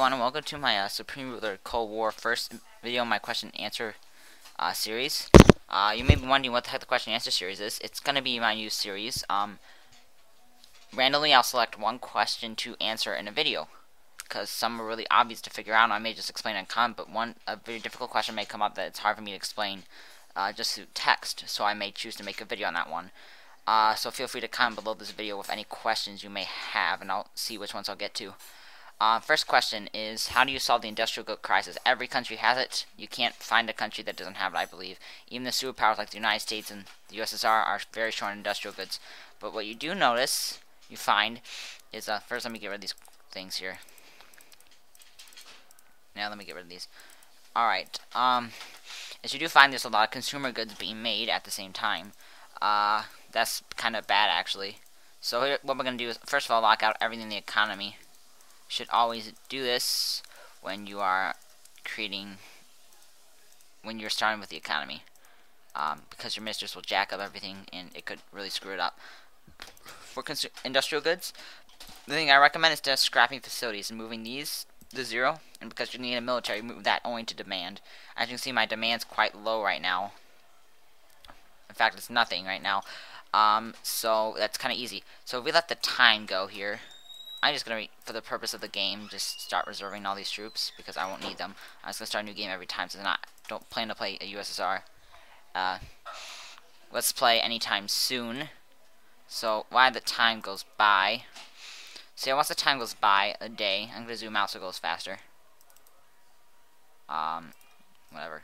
everyone, and welcome to my Supreme Ruler Cold War first video in my question and answer series. You may be wondering what the heck the question and answer series is. It's going to be my new series. Randomly, I'll select one question to answer in a video, because some are really obvious to figure out, and I may just explain in comment, but a very difficult question may come up that it's hard for me to explain just through text, so I may choose to make a video on that one. So feel free to comment below this video with any questions you may have, and I'll see which ones I'll get to. First question is, how do you solve the industrial goods crisis? Every country has it. You can't find a country that doesn't have it, I believe. Even the superpowers like the United States and the USSR are very short on industrial goods. But what you do notice, you find, is, first let me get rid of these things here. Now let me get rid of these. Alright, as you do find there's a lot of consumer goods being made at the same time. That's kind of bad, actually. So here, what we're going to do is, first of all, lock out everything in the economy. Should always do this when you are when you're starting with the economy, because your mistress will jack up everything and it could really screw it up. For industrial goods, the thing I recommend is just scrapping facilities and moving these to 0, and because you need a military, move that only to demand. As you can see, my demand's quite low right now. In fact, it's nothing right now. So that's kind of easy. So if we let the time go here, I'm just going to, for the purpose of the game, just start reserving all these troops, because I won't need them. I'm just going to start a new game every time, so don't plan to play a USSR. Let's play anytime soon. So, while the time goes by, so once the time goes by, a day, I'm going to zoom out so it goes faster. Whatever.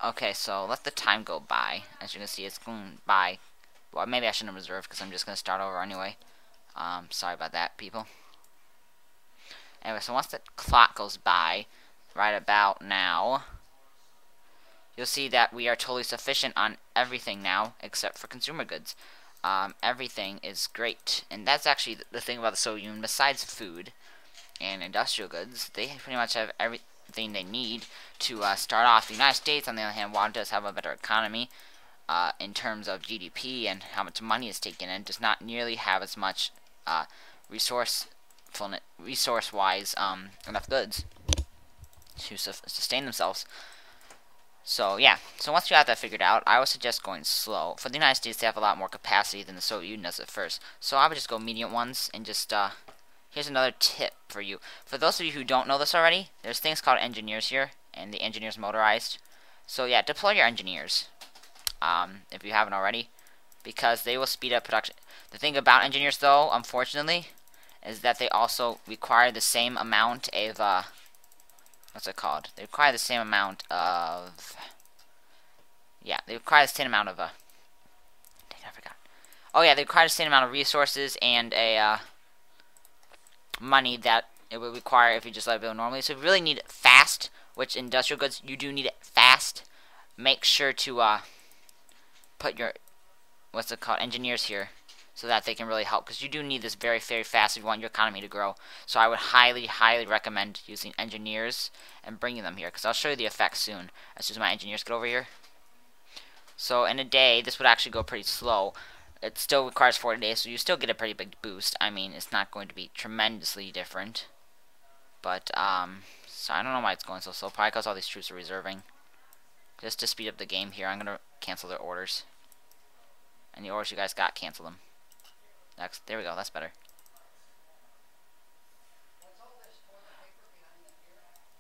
Okay, so let the time go by. As you can see, it's going by. Well, maybe I shouldn't have reserved, because I'm just going to start over anyway. Sorry about that, people. Anyway, so once the clock goes by, right about now, you'll see that we are totally sufficient on everything now, except for consumer goods. Everything is great, and that's actually the thing about the Soviet Union. Besides food and industrial goods, they pretty much have everything they need to start off. The United States, on the other hand, while it does have a better economy, in terms of GDP and how much money is taken in, does not nearly have as much resource-wise enough goods to sustain themselves. So yeah, so once you have that figured out, I would suggest going slow. For the United States, they have a lot more capacity than the Soviet Union does at first, so I would just go medium ones and just here's another tip for you. For those of you who don't know this already, there's things called engineers here, and the engineers motorized. So yeah, deploy your engineers if you haven't already, because they will speed up production. The thing about engineers, though, unfortunately, is that they also require the same amount of, what's it called? They require the same amount of, yeah, they require the same amount of, dang, I forgot. Oh yeah, they require the same amount of resources and money that it would require if you just let it build normally. So if you really need it fast, which industrial goods, you do need it fast, make sure to, put your, what's it called, engineers here, so that they can really help, because you do need this very, very fast if you want your economy to grow. So I would highly, highly recommend using engineers and bringing them here, because I'll show you the effects soon, as soon as my engineers get over here. So in a day, this would actually go pretty slow. It still requires 40 days, so you still get a pretty big boost. I mean, it's not going to be tremendously different, but, so I don't know why it's going so slow, probably because all these troops are reserving. Just to speed up the game here, I'm going to cancel their orders. And the orders you guys got, cancel them. Next, there we go, that's better.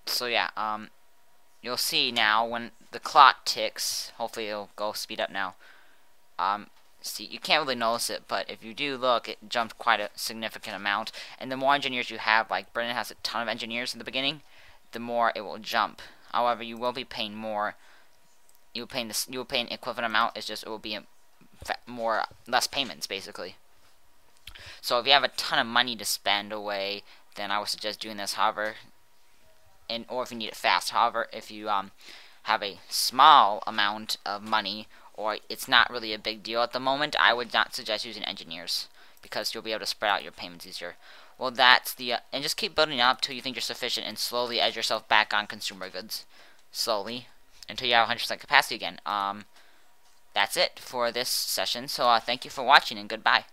So yeah, you'll see now when the clock ticks, hopefully it'll go speed up now. See, you can't really notice it, but if you do look, it jumped quite a significant amount. And the more engineers you have, like Britain has a ton of engineers in the beginning, the more it will jump. However, you will be paying more. You will pay an equivalent amount. It's just it will be less payments basically. So if you have a ton of money to spend away, then I would suggest doing this. However, or if you need it fast. However, if you have a small amount of money, or it's not really a big deal at the moment, I would not suggest using engineers, because you'll be able to spread out your payments easier. Well, that's the and just keep building up till you think you're sufficient, and slowly edge yourself back on consumer goods, slowly, until you have 100% capacity again. That's it for this session, so thank you for watching, and goodbye.